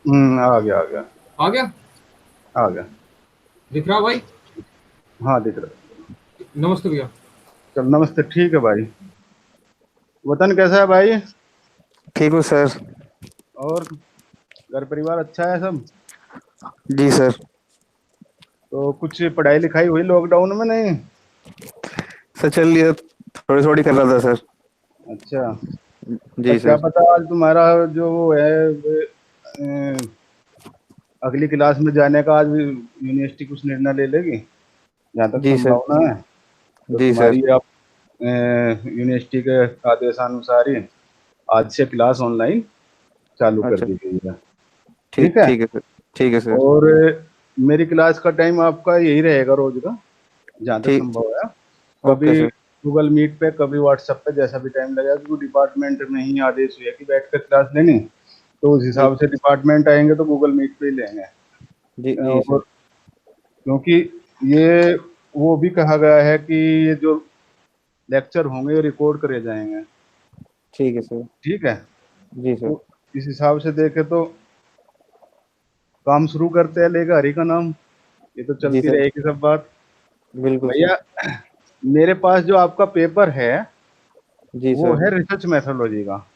आ गया आ गया आ गया। आ गया। दिख रहा भाई। हाँ दिख रहा। नमस्ते भैया। चल नमस्ते, ठीक है भाई। वतन कैसा है भाई? ठीक हूँ सर। और घर परिवार अच्छा है सब? जी सर। तो कुछ पढ़ाई लिखाई हुई लॉकडाउन में नहीं? सर चल लिया, थोड़ी थोड़ी कर रहा था सर। अच्छा। जी क्या सर। पता आज तुम्हारा जो वो है अगली क्लास में जाने का आज यूनिवर्सिटी कुछ निर्णय ले लेगी, जहाँ तक जी सर। संभावना है। तो जी सर। तुम्हारी आप यूनिवर्सिटी के आदेशानुसार ही आज से क्लास ऑनलाइन चालू कर अच्छा। दी गई है। ठीक ठीक है। ठीक है सर। ठीक है सर। और मेरी क्लास का टाइम आपका यही रहेगा रोज का, जहाँ तक ठीक। संभव है। ओके कभी सर। गूगल मीट पे, कभी व्हाट्सएप पे, जैसा भी टाइम लगेगा, क्योंकि डिपार्टमेंट में ही आदेश हुआ है कि बैठ कर क्लास लेनी, तो उस जी हिसाब से डिपार्टमेंट आएंगे तो गूगल मीट पे ही लेंगे। जी जी सर। और क्योंकि ये वो भी कहा गया है कि ये जो लेक्चर होंगे ये रिकॉर्ड करे जाएंगे। ठीक है सर। ठीक है। जी सर। तो इस हिसाब से देखे तो काम शुरू करते हैं, लेगा हरि का नाम। ये तो जी चलती सर। रहेगी सब बात। बिल्कुल सर। भैया, मेरे पास जो आपका पेपर है जी वो सर। है रिसर्च मैथोलॉजी का।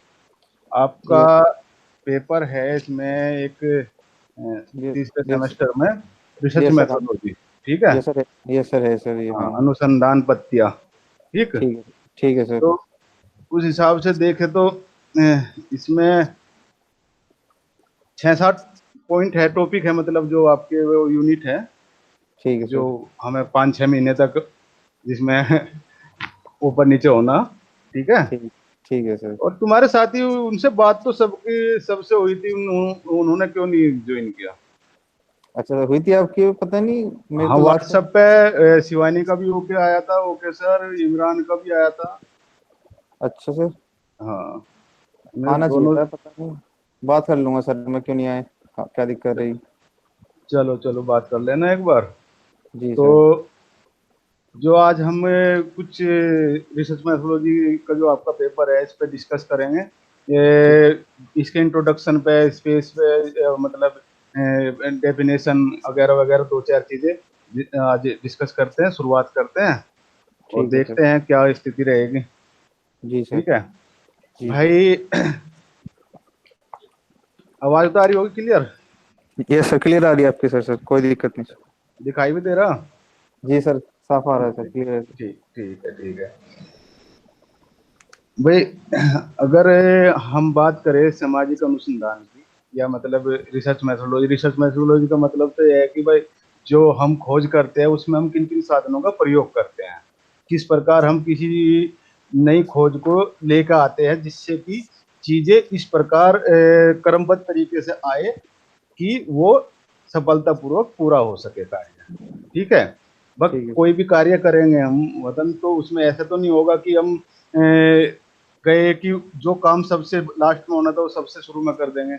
आपका ये पेपर है इसमें एक ये तीसरे ये सेमेस्टर में, रिसर्च ये सर। हाँ। मैथोलॉजी। ठीक है। ये सर है। ये सर है सर, ये हाँ, हाँ। अनुसंधान पत्तियां। ठीक। ठीक है। ठीक है सर। तो उस हिसाब से देखे तो इसमें 6-7 पॉइंट है, टॉपिक है, मतलब जो आपके वो यूनिट है, ठीक है जो सर। हमें 5-6 महीने तक जिसमें ऊपर नीचे होना। ठीक है। ठीक। ठीक है सर। और तुम्हारे साथी, उनसे बात तो सबकी सबसे हुई थी, उन्होंने क्यों नहीं ज्वाइन किया? अच्छा सर, हुई थी आपकी? पता नहीं, मेरे हाँ, तो लास्ट व्हाट्सएप टाइम। पे शिवानी का भी ओके आया था, ओके सर, इमरान का भी आया था। अच्छा सर। हाँ, मैं आना चाहिए दोनों। था, पता नहीं। बात कर लूंगा सर मैं, क्यों नहीं आए? क्या दिक्कत रही? चलो चलो, बात कर लेना एक बार। जी तो सर। जो आज हम कुछ रिसर्च मैथोलॉजी का जो आपका पेपर है इस पे डिस्कस करेंगे। ठीक। ये इसके इंट्रोडक्शन पे, स्पेस पे, मतलब डेफिनेशन वगैरह वगैरह, 2-4 चीजें आज डिस्कस करते हैं, शुरुआत करते हैं और ठीक है सर। देखते हैं क्या स्थिति रहेगी। जी सर। ठीक है जी सर। भाई। आवाज तो आ रही होगी क्लियर? ये सर क्लियर आ रही है आपकी सर? सर कोई दिक्कत नहीं सर। दिखाई भी दे रहा? जी सर, साफ आ रहा है सर, क्लियर है सर। ठीक ठीक है, ठीक है भाई। अगर हम बात करें सामाजिक अनुसंधान की, या मतलब रिसर्च मैथोलॉजी का मतलब तो यह है कि भाई जो हम खोज करते हैं उसमें हम किन किन साधनों का प्रयोग करते हैं, किस प्रकार हम किसी नई खोज को लेकर आते हैं, जिससे कि चीजें इस प्रकार क्रमबद्ध तरीके से आए कि वो सफलतापूर्वक पूरा हो सके कार्य। ठीक है। बस ठीक है। कोई भी कार्य करेंगे हम वतन, तो उसमें ऐसा तो नहीं होगा कि हम गए कि जो काम सबसे लास्ट में होना था वो सबसे शुरू में कर देंगे।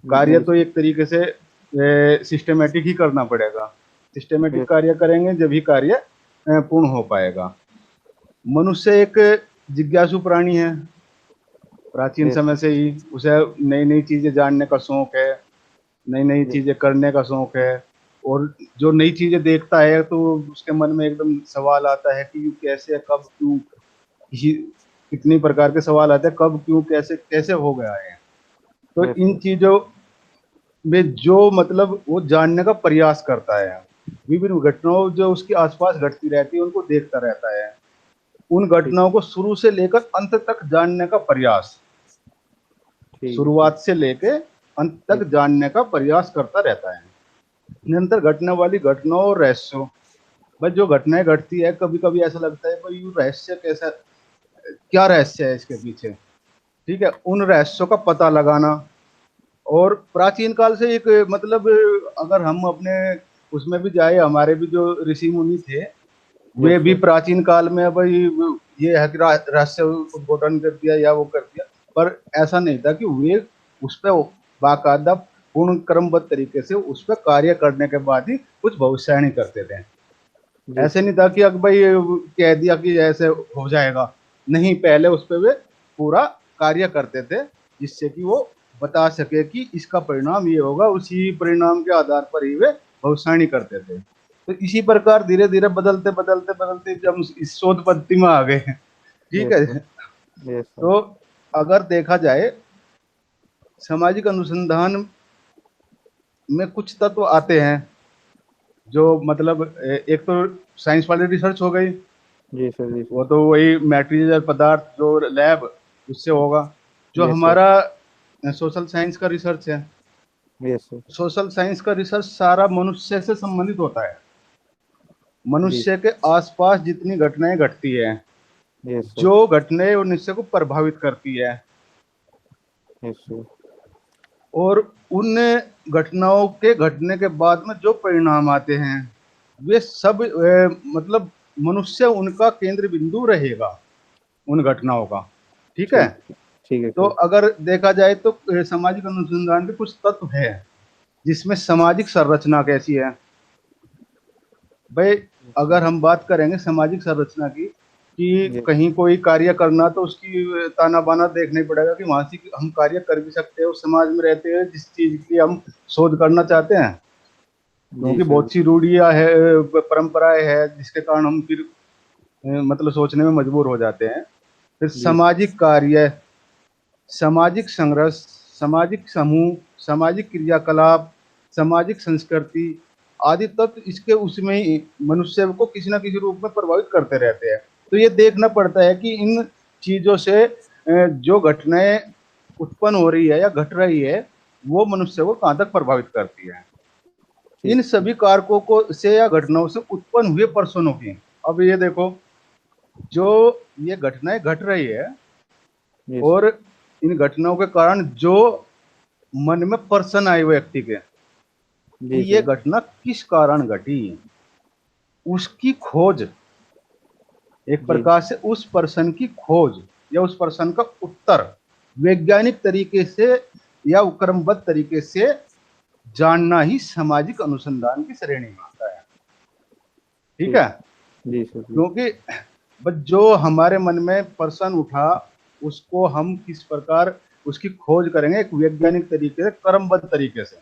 कार्य नहीं तो सर। एक तरीके से सिस्टमेटिक ही करना पड़ेगा। Systematic yes. कार्य करेंगे जब ही कार्य पूर्ण हो पाएगा। मनुष्य एक जिज्ञासु प्राणी है। प्राचीन यस। समय से ही उसे नई नई चीजें जानने का शौक है, नई नई यस। चीजें करने का शौक है। और जो नई चीजें देखता है तो उसके मन में एकदम सवाल आता है कि ये कैसे, कब, क्यों, किसी कितनी प्रकार के सवाल आते हैं, कब, क्यों, कैसे कैसे हो गया है। तो यस इन सर। चीजों में जो मतलब वो जानने का प्रयास करता है, विभिन्न घटनाओं जो उसके आसपास घटती रहती है उनको देखता रहता है, उन ठीक। घटनाओं को शुरू से लेकर अंत तक जानने का प्रयास, ठीक है सर। शुरुआत से लेके अंत तक यस। जानने का प्रयास करता रहता है। निरंतर घटने वाली घटनाओं और रहस्यों, बस जो घटनाएं घटती है कभी कभी ऐसा लगता है भाई ये रहस्य कैसा, क्या रहस्य है इसके पीछे। ठीक है, उन रहस्यों का पता लगाना। और प्राचीन काल से एक मतलब, अगर हम अपने उसमें भी जाए, हमारे भी जो ऋषि मुनि थे वे यस भी सर। प्राचीन काल में भाई ये है कि रहस्य उद्घाटन कर दिया या वो कर दिया, पर ऐसा नहीं था कि वे उस पर बाकायदा पूर्ण क्रमबद्ध तरीके से उस पर कार्य करने के बाद ही कुछ भविष्यवाणी करते थे। जी ऐसे सर। नहीं था कि अब भाई कह दिया कि ऐसे हो जाएगा। नहीं, पहले उस पर वे पूरा कार्य करते थे जिससे कि वो बता सके कि इसका परिणाम ये होगा, उसी परिणाम के आधार पर ही वे भविष्यवाणी करते थे। तो इसी प्रकार धीरे धीरे बदलते बदलते बदलते जब इस शोध पद्धति में आ गए, ठीक यस है। सर, यस सर, तो अगर देखा जाए सामाजिक अनुसंधान में कुछ तत्व आते हैं जो मतलब एक तो साइंस वाली रिसर्च हो गई, जी सर, जी वो सर, तो वही मटेरियल पदार्थ जो लैब उससे होगा। जो यस सर, हमारा सोशल साइंस का रिसर्च है, यस सर, सोशल साइंस का रिसर्च सारा मनुष्य से संबंधित होता है। जी मनुष्य के आसपास जितनी घटनाएं घटती है, यस सर, जो घटनाएं मनुष्य को प्रभावित करती है, यस सर, और उन घटनाओं के घटने के बाद में जो परिणाम आते हैं, वे सब मतलब मनुष्य उनका केंद्र बिंदु रहेगा उन घटनाओं का, ठीक है। ठीक, ठीक है तो सर, अगर देखा जाए तो सामाजिक अनुसंधान के कुछ तत्व है जिसमें सामाजिक संरचना कैसी है भाई। अगर हम बात करेंगे सामाजिक संरचना की, कि यस, कहीं कोई कार्य करना तो उसकी ताना बाना देखना ही पड़ेगा कि वहां से हम कार्य कर भी सकते हैं उस समाज में रहते हैं जिस चीज की हम शोध करना चाहते हैं। जी क्योंकि सर, बहुत सी रूढ़ियां है, परंपराएं है, जिसके कारण हम फिर मतलब सोचने में मजबूर हो जाते हैं। फिर जी सर, सामाजिक कार्य, सामाजिक संघर्ष, सामाजिक समूह, सामाजिक क्रियाकलाप, सामाजिक संस्कृति आदि तत्व इसके उसमें ही मनुष्य को किसी न किसी रूप में प्रभावित करते रहते हैं। तो ये देखना पड़ता है कि इन चीजों से जो घटनाएं उत्पन्न हो रही है या घट रही है, वो मनुष्य को कहाँ तक प्रभावित करती है। ठीक, इन सभी कारकों को से या घटनाओं से उत्पन्न हुए पर्सनों की, अब ये देखो, जो ये घटनाएं घट रही है यस सर, और इन घटनाओं के कारण जो मन में पर्सन आए व्यक्ति के कि जी ये सर, घटना किस कारण घटी, उसकी खोज, एक जी, प्रकार से उस पर्सन की खोज या उस पर्सन का उत्तर वैज्ञानिक तरीके से या क्रमबद्ध तरीके से जानना ही सामाजिक अनुसंधान की श्रेणी में आता है, ठीक ठीक, है। जी सर, जी, क्योंकि बस जो हमारे मन में पर्सन उठा, उसको हम किस प्रकार उसकी खोज करेंगे एक वैज्ञानिक तरीके से, क्रमबद्ध तरीके से,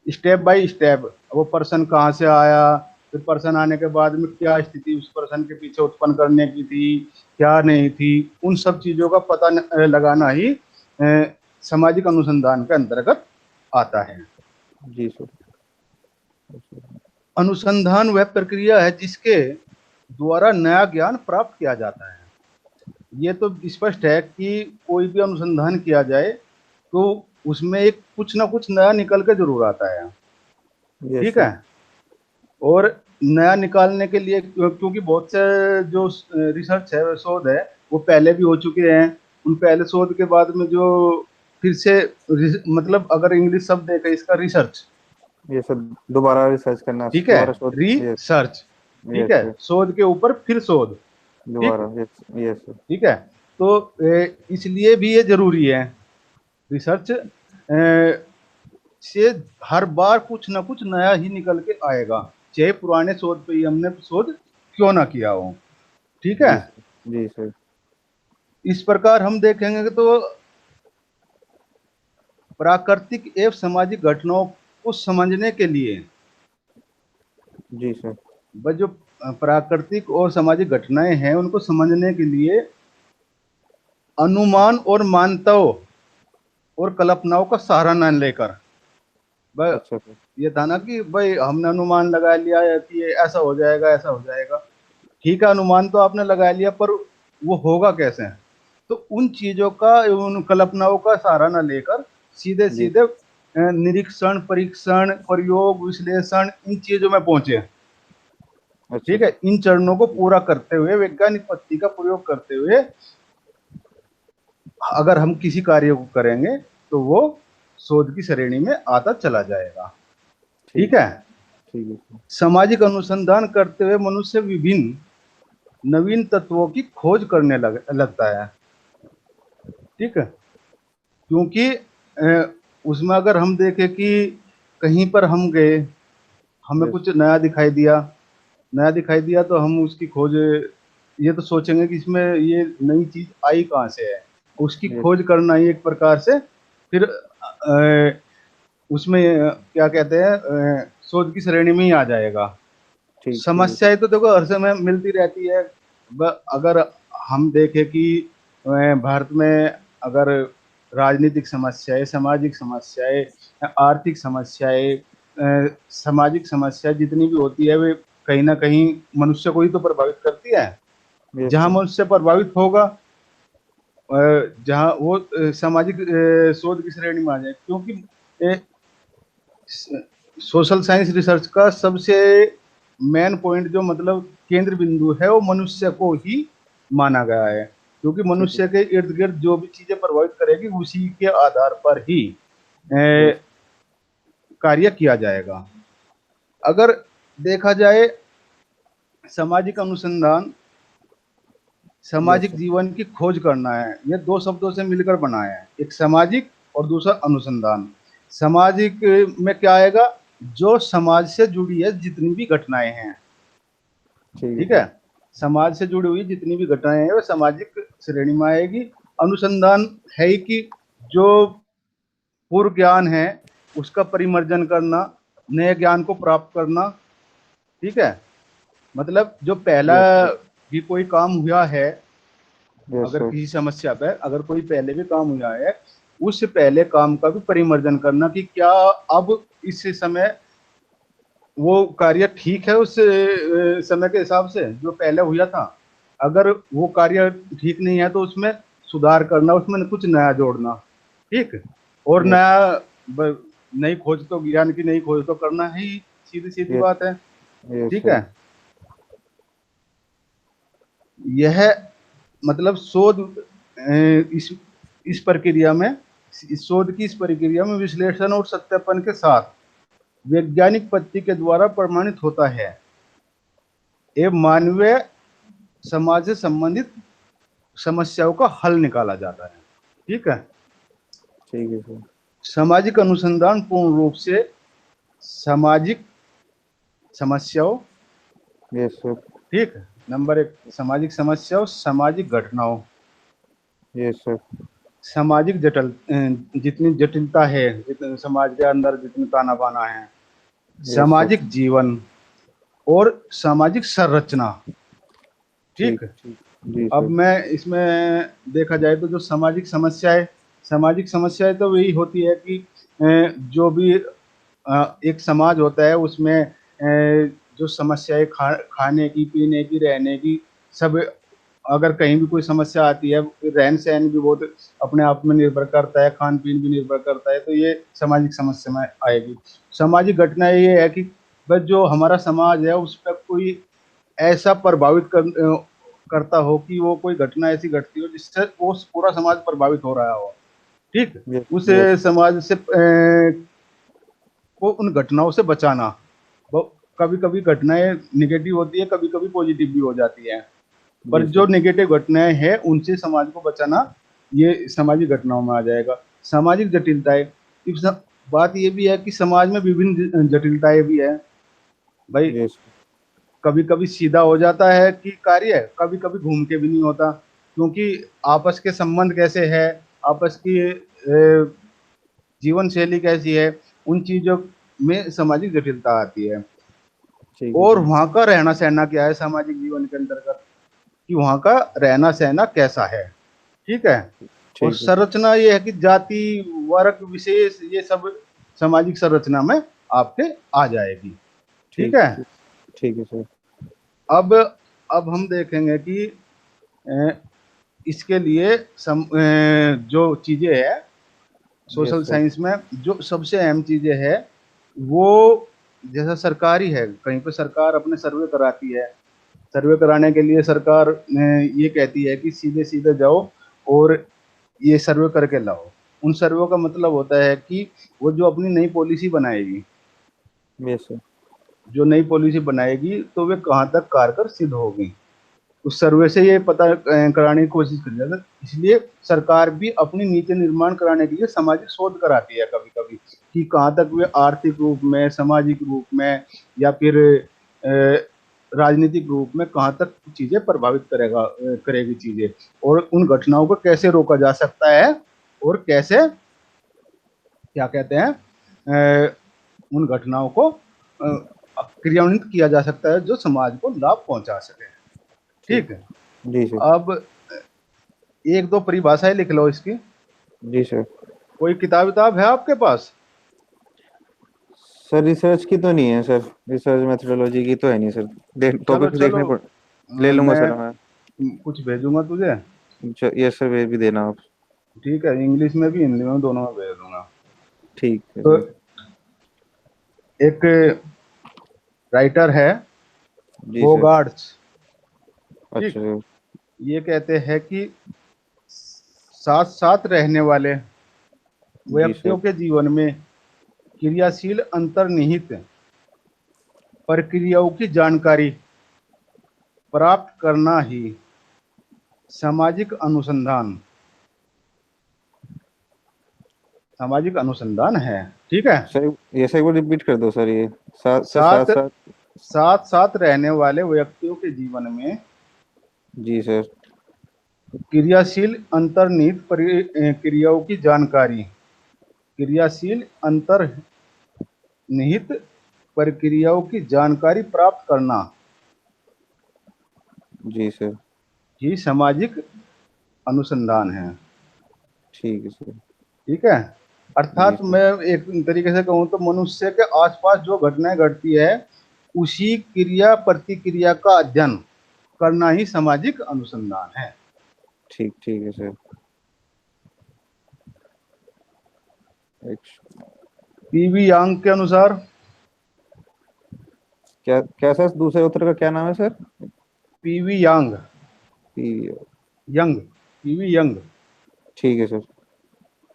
स्टेप बाय स्टेप। वो पर्सन कहाँ से आया, फिर पर्सन आने के बाद में क्या स्थिति उस पर्सन के पीछे उत्पन्न करने की थी, क्या नहीं थी, उन सब चीजों का पता लगाना ही सामाजिक अनुसंधान के अंतर्गत आता है। जी सर, अनुसंधान वह प्रक्रिया है जिसके द्वारा नया ज्ञान प्राप्त किया जाता है। ये तो स्पष्ट है कि कोई भी अनुसंधान किया जाए तो उसमें एक कुछ ना कुछ नया निकल के जरूर आता है, यस ठीक है। सर, और नया निकालने के लिए क्योंकि बहुत से जो रिसर्च है, शोध है, वो पहले भी हो चुके हैं। उन पहले शोध के बाद में जो फिर से मतलब अगर इंग्लिश शब्द है इसका रिसर्च, ये सर, दोबारा रिसर्च करना, ठीक है, दोबारा शोध, यस, रिसर्च, ठीक यस है, सर, शोध के ऊपर फिर शोध, ठीक, दोबारा, यस, यस सर, ठीक है। तो इसलिए भी ये जरूरी है रिसर्च से हर बार कुछ ना कुछ नया ही निकल के आएगा, चाहे पुराने शोध पे ही हमने शोध क्यों ना किया हो, ठीक है। जी सर, जी सर, इस प्रकार हम देखेंगे कि तो प्राकृतिक एवं सामाजिक घटनाओं को समझने के लिए जी सर, वह जो प्राकृतिक और सामाजिक घटनाएं हैं उनको समझने के लिए अनुमान और मान्यताओं और कल्पनाओं का सहारा न लेकर, वह अच्छा सर, ये था ना कि भाई हमने अनुमान लगा लिया है कि ये ऐसा हो जाएगा ऐसा हो जाएगा, ठीक है, अनुमान तो आपने लगा लिया पर वो होगा कैसे। तो उन चीजों का, उन कल्पनाओं का सहारा न लेकर सीधे जी, सीधे निरीक्षण, परीक्षण, प्रयोग, विश्लेषण इन चीजों में पहुंचे, अच्छा ठीक है। सर, इन चरणों को पूरा करते हुए वैज्ञानिक पद्धति का प्रयोग करते हुए अगर हम किसी कार्य को करेंगे तो वो शोध की श्रेणी में आता चला जाएगा, ठीक ठीक, है। ठीक है सर, सामाजिक अनुसंधान करते हुए मनुष्य विभिन्न नवीन तत्वों की खोज करने लगता है, ठीक है। क्योंकि उसमें अगर हम देखें कि कहीं पर हम गए, हमें यस, कुछ नया दिखाई दिया, नया दिखाई दिया तो हम उसकी खोज ये तो सोचेंगे कि इसमें ये नई चीज आई कहाँ से है, उसकी यस, खोज करना ही एक प्रकार से फिर उसमें क्या कहते हैं, शोध की श्रेणी में ही आ जाएगा। ठीक ठीक है समस्याएं तो देखो हर समय मिलती रहती है। अगर हम देखें कि भारत में अगर राजनीतिक समस्याएं, सामाजिक समस्याएं, आर्थिक समस्याएं, सामाजिक समस्याएं जितनी भी होती है वे कहीं ना कहीं मनुष्य को ही तो प्रभावित करती है। यस जहां सर मनुष्य प्रभावित होगा, जहां वो सामाजिक शोध की श्रेणी में आ जाए, क्योंकि सोशल साइंस रिसर्च का सबसे मेन पॉइंट जो मतलब केंद्र बिंदु है वो मनुष्य को ही माना गया है, क्योंकि ठीक मनुष्य के इर्द गिर्द जो भी चीजें प्रभावित करेगी उसी के आधार पर ही है यस कार्य किया जाएगा। अगर देखा जाए सामाजिक अनुसंधान, यस सामाजिक सर जीवन की खोज करना है, ये दो शब्दों से मिलकर बना है, एक सामाजिक और दूसरा अनुसंधान। सामाजिक में क्या आएगा, जो समाज से जुड़ी है जितनी भी घटनाएं हैं, ठीक है ठीक सर है, समाज से जुड़ी हुई जितनी भी घटनाएं हैं वो सामाजिक श्रेणी में आएगी। अनुसंधान है ही कि जो पूर्व ज्ञान है उसका परिमार्जन करना, नए ज्ञान को प्राप्त करना, ठीक है। मतलब जो पहला यस सर भी कोई काम हुआ है, यस अगर सर किसी समस्या पे अगर कोई पहले भी काम हुआ है, उस पहले काम का भी परिमार्जन करना कि क्या अब इस समय वो कार्य ठीक है उस समय के हिसाब से जो पहले हुआ था। अगर वो कार्य ठीक नहीं है तो उसमें सुधार करना, उसमें कुछ नया जोड़ना, ठीक। और यस नया नई खोज तो, ज्ञान की नई खोज तो करना ही, सीधी सीधी यस बात है, यस ठीक सर है। यह मतलब शोध इस प्रक्रिया में, इस शोध की इस प्रक्रिया में विश्लेषण और सत्यापन के साथ वैज्ञानिक पद्धति के द्वारा प्रमाणित होता है एवं मानवीय समाज से संबंधित समस्याओं का हल निकाला जाता है, ठीक है। ठीक है सर सामाजिक अनुसंधान पूर्ण रूप से सामाजिक समस्याओं, यस सर ठीक है, नंबर एक सामाजिक समस्याओं, सामाजिक घटनाओं, यस सर सामाजिक जितनी जटिलता है, जितने समाज के अंदर जितनी ताना बाना है, यस सर सामाजिक जीवन और सामाजिक संरचना, ठीक ठीक। ठीक जी अब सर मैं इसमें देखा जाए तो जो सामाजिक समस्याएं तो वही होती है कि जो भी एक समाज होता है उसमें जो समस्याएं खाने की, पीने की, रहने की, सब, अगर कहीं भी कोई समस्या आती है, रहन सहन भी बहुत अपने आप में निर्भर करता है, खान पीन भी निर्भर करता है, तो ये सामाजिक समस्या में आएगी। सामाजिक घटना ये है कि बस जो हमारा समाज है उस पर कोई ऐसा प्रभावित करता हो कि वो कोई घटना ऐसी घटती हो जिससे वो पूरा समाज प्रभावित हो रहा हो, ठीक। यस उस यस समाज से को उन घटनाओं से बचाना। वो कभी कभी घटनाएं निगेटिव होती है, कभी कभी पॉजिटिव भी हो जाती है, पर जी जो सर नेगेटिव घटनाएं हैं उनसे समाज को बचाना, ये सामाजिक घटनाओं में आ जाएगा। सामाजिक जटिलताएं, बात ये भी है कि समाज में विभिन्न जटिलताएं भी है भाई। यस कभी कभी सीधा हो जाता है कि कार्य, कभी कभी घूम के भी नहीं होता, क्योंकि आपस के संबंध कैसे है, आपस की जीवन शैली कैसी है, उन चीजों में सामाजिक जटिलता आती है। ठीक है और सर वहां का रहना सहना क्या है सामाजिक जीवन के अंतर्गत, कि वहां का रहना सहना कैसा है, ठीक है। और ठीक है संरचना ये है कि जाति, वर्ग, विशेष, ये सब सामाजिक संरचना में आपके आ जाएगी, ठीक ठीक है। ठीक ठीक है सर अब अब हम देखेंगे कि अ, इसके लिए जो चीजें हैं सोशल यस सर साइंस में, जो सबसे अहम चीजें हैं वो, जैसा सरकारी है, कहीं पे सरकार अपने सर्वे कराती है, सर्वे कराने के लिए सरकार ये कहती है कि सीधे सीधे जाओ और ये सर्वे करके लाओ। उन सर्वे का मतलब होता है कि वो जो अपनी नई पॉलिसी बनाएगी, यस सर जो नई पॉलिसी बनाएगी तो वे कहाँ तक कारगर सिद्ध होगी, उस सर्वे से ये पता कराने की कोशिश करी जाती है। इसलिए सरकार भी अपनी नीति निर्माण कराने के लिए सामाजिक शोध कराती है कभी कभी, कि कहाँ तक वे आर्थिक रूप में, सामाजिक रूप में, या फिर राजनीतिक रूप में कहाँ तक चीजें प्रभावित करेगी चीजें, और उन घटनाओं को कैसे रोका जा सकता है और कैसे क्या कहते हैं, उन घटनाओं को क्रियान्वित किया जा सकता है जो समाज को लाभ पहुंचा सके। ठीक। ठीक है। जी सर। अब एक दो परिभाषाएं लिख लो इसकी। जी सर। कोई किताब है आपके पास? सर रिसर्च की तो नहीं है सर, रिसर्च मेथोडोलॉजी की तो है नहीं सर। चलो टॉपिक चलो, देखने पड़। ले लूंगा मैं सर मैं। कुछ भेजूंगा तुझे। ये सर वे भी देना आप। ठीक है, इंग्लिश में भी हिंदी में भी, दोनों में भेज दूंगा। ठीक है तो सर। एक राइटर है, जी सर। होगार्ट्स। अच्छा ठीक। सर। ये कहते हैं कि साथ साथ रहने वाले जी व्यक्तियों सर। के जीवन में क्रियाशील अंतर्निहित प्रक्रियाओं की जानकारी प्राप्त करना ही सामाजिक अनुसंधान सामाजिक अनुसंधान है। ठीक है। सर ये सर एक बार रिपीट कर दो सर, ये साथ साथ साथ। साथ साथ रहने वाले व्यक्तियों के जीवन में जी सर। क्रियाशील अंतर्निहित क्रियाओं की जानकारी, क्रियाशील अंतर्निहित प्रक्रियाओं की जानकारी प्राप्त करना जी सर। ही सामाजिक अनुसंधान है। ठीक है सर। ठीक है। जी अर्थात सर। मैं एक तरीके से कहूँ तो मनुष्य के आसपास जो घटनाएं घटती है उसी क्रिया प्रतिक्रिया का अध्ययन करना ही सामाजिक अनुसंधान है। ठीक ठीक है सर। एक पीवी यांग के अनुसार, क्या क्या सर, दूसरे उत्तर का क्या नाम है सर? पीवी यांग, पी। यंग, पीवी यंग, ठीक है सर।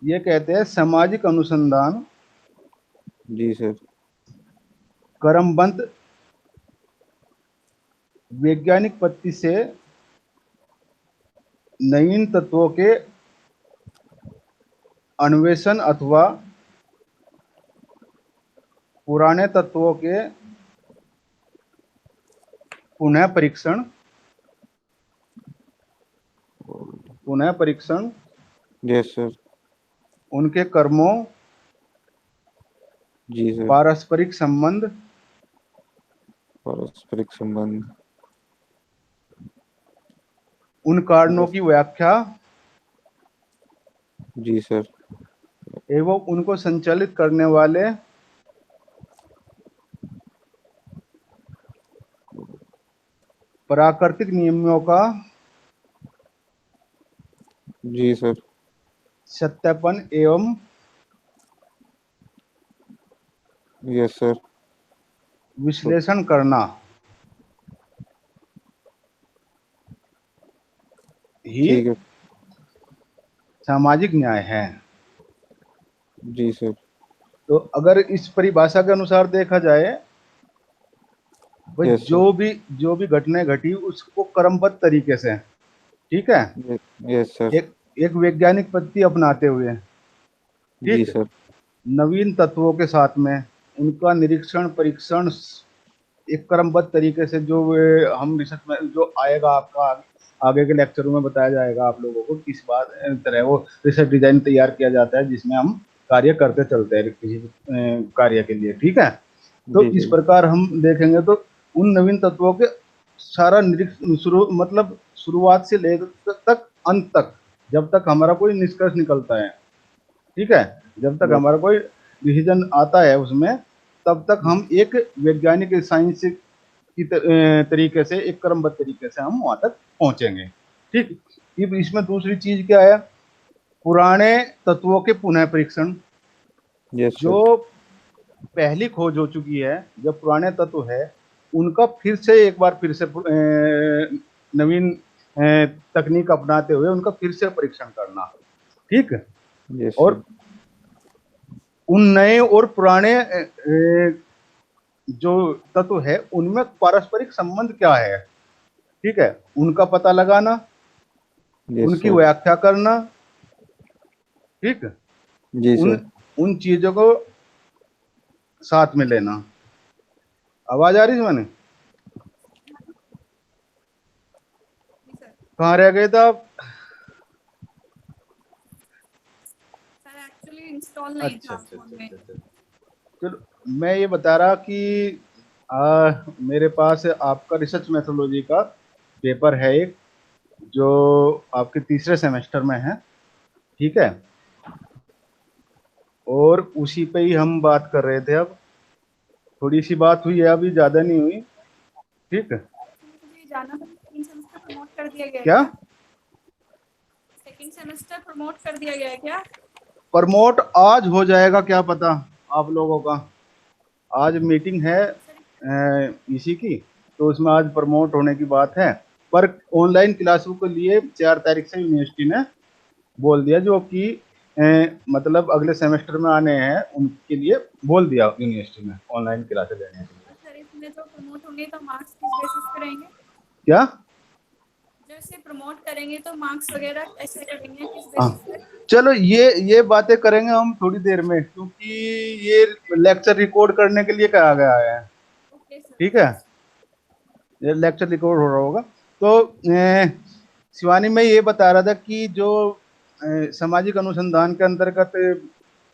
ये कहते हैं सामाजिक अनुसंधान जी सर। क्रमबद्ध वैज्ञानिक पद्धति से नवीन तत्वों के अन्वेषण अथवा पुराने तत्वों के पुनः परीक्षण पुनः परीक्षण, यस सर। उनके कर्मों, जी सर। पारस्परिक संबंध, पारस्परिक संबंध। उन कारणों यस। की व्याख्या जी सर। एवं उनको संचालित करने वाले प्राकृतिक नियमों का जी सर। सत्यापन एवं यस सर। विश्लेषण करना ही ठीक है। सामाजिक न्याय है। जी सर। तो अगर इस परिभाषा के अनुसार देखा जाए, भाई यस सर। जो भी घटनाएं घटी उसको क्रमबद्ध तरीके से, ठीक है, यस सर। एक एक वैज्ञानिक पद्धति अपनाते हुए, जी ठीक, सर। नवीन तत्वों के साथ में उनका निरीक्षण परीक्षण एक क्रमबद्ध तरीके से, जो हम रिसर्च में जो आएगा आपका आगे के लेक्चरों में बताया जाएगा आप लोगों को किस बात तरह वो रिसर्च डिजाइन तैयार किया जाता है जिसमें हम कार्य करते चलते हैं किसी कार्य के लिए। ठीक है। तो जी इस सर। प्रकार हम देखेंगे तो उन नवीन तत्वों के सारा निरीक्षण मतलब शुरुआत से लेकर तक अंत तक, जब तक हमारा कोई निष्कर्ष निकलता है, ठीक है, जब तक यस। हमारा कोई डिसीजन आता है उसमें, तब तक हम एक वैज्ञानिक साइंस की तरीके से एक क्रमबद्ध तरीके से हम वहां तक पहुंचेंगे। ठीक। अब इसमें दूसरी चीज क्या है, पुराने तत्वों के पुनः परीक्षण। यस जो सर। पहली खोज हो चुकी है, जो पुराने तत्व है उनका फिर से एक बार फिर से नवीन तकनीक अपनाते हुए उनका फिर से परीक्षण करना। ठीक। Yes sir. और उन नए और पुराने जो तत्व है उनमें पारस्परिक संबंध क्या है, ठीक है, उनका पता लगाना, यस उनकी सर। व्याख्या करना। ठीक। जी उन सर। उन चीजों को साथ में लेना। आवाज आ रही है मैंने? कहाँ रह गए थे आप? सर एक्चुअली इंस्टॉल इंस्टॉल नहीं अच्छा था अच्छा फोन अच्छा में। अच्छा अच्छा। चलो, मैं ये बता रहा कि मेरे पास आपका रिसर्च मैथोलॉजी का पेपर है एक, जो आपके तीसरे सेमेस्टर में है, ठीक है। और उसी पे ही हम बात कर रहे थे। अब थोड़ी सी बात हुई है, अभी ज्यादा नहीं हुई, ठीक है। मुझे जाना था, सेकंड सेमेस्टर प्रमोट कर दिया गया है क्या क्या? सेकंड सेमेस्टर प्रमोट कर दिया गया है क्या? प्रमोट आज हो जाएगा, क्या पता आप लोगों का। आज मीटिंग है इसी की, तो उसमें आज प्रमोट होने की बात है। पर ऑनलाइन क्लासों के लिए 4 तारीख से यूनिवर्सिटी ने बोल दिया, जो कि मतलब अगले सेमेस्टर में आने हैं उनके लिए बोल दिया यूनिवर्सिटी ने ऑनलाइन क्लासेस लेने के लिए। सर इसमें जो प्रमोट होंगे तो मार्क्स किस बेसिस पे रहेंगे? क्या? जो इसे प्रमोट करेंगे तो मार्क्स वगैरह कैसे करेंगे, किस हाँ, बेसिस पे? चलो ये बातें करेंगे हम थोड़ी देर में, क्योंकि ये लेक्चर रिकॉर्ड करने के लिए कहा गया है, ओके सर। ठीक है। ये लेक्चर रिकॉर्ड हो रहा होगा। तो शिवानी, मैं ये बता रहा था कि जो सामाजिक अनुसंधान के अंतर्गत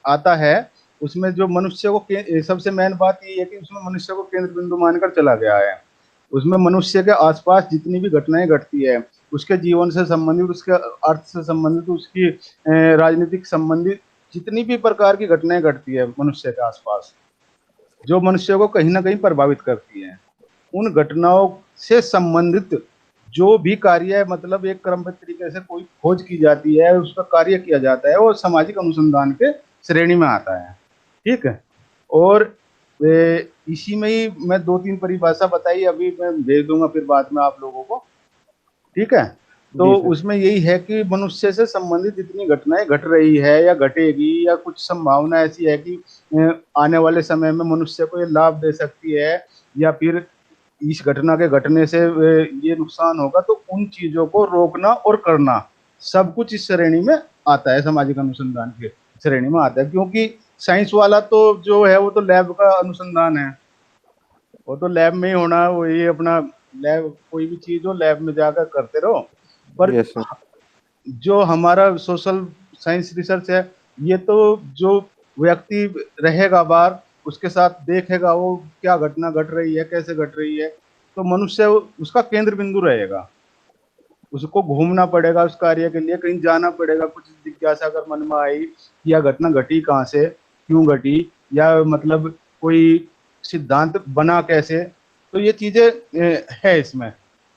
आता है, उसमें जो मनुष्य को सबसे मेन बात ये है कि उसमें मनुष्य को केंद्र बिंदु मानकर चला गया है। उसमें मनुष्य के आसपास जितनी भी घटनाएं घटती है, उसके जीवन से संबंधित, उसके अर्थ से संबंधित, उसकी राजनीतिक संबंधित जितनी भी प्रकार की घटनाएं घटती है मनुष्य के आसपास, जो मनुष्य को कहीं ना कहीं प्रभावित करती है, उन घटनाओं से संबंधित जो भी कार्य है, मतलब एक क्रमबद्ध तरीके से कोई खोज की जाती है, उसका कार्य किया जाता है, वो सामाजिक अनुसंधान के श्रेणी में आता है, ठीक है। और इसी में ही मैं 2-3 परिभाषा बताई, अभी मैं भेज दूंगा फिर बाद में आप लोगों को, ठीक है। तो जी सर। उसमें यही है कि मनुष्य से संबंधित जितनी घटनाएं घट रही है या घटेगी, या कुछ संभावना ऐसी है कि आने वाले समय में मनुष्य को ये लाभ दे सकती है, या फिर इस घटना के घटने से ये नुकसान होगा, तो उन चीजों को रोकना और करना, सब कुछ इस श्रेणी में आता है, सामाजिक अनुसंधान की श्रेणी में आता है। क्योंकि साइंस वाला तो जो है वो तो लैब का अनुसंधान है, वो तो लैब में ही होना, वो ये अपना लैब, कोई भी चीज हो लैब में जाकर करते रहो। पर यस सर। जो हमारा सोशल साइंस रिसर्च है, ये तो जो व्यक्ति रहेगा बाहर, उसके साथ देखेगा वो क्या घटना घट रही है, कैसे घट रही है, तो मनुष्य उसका केंद्र बिंदु रहेगा। उसको घूमना पड़ेगा उस कार्य के लिए, कहीं जाना पड़ेगा, कुछ जिज्ञासा अगर मन में आई कि यह घटना घटी कहाँ से, क्यों घटी, या मतलब कोई सिद्धांत बना कैसे, तो ये चीजें है इसमें,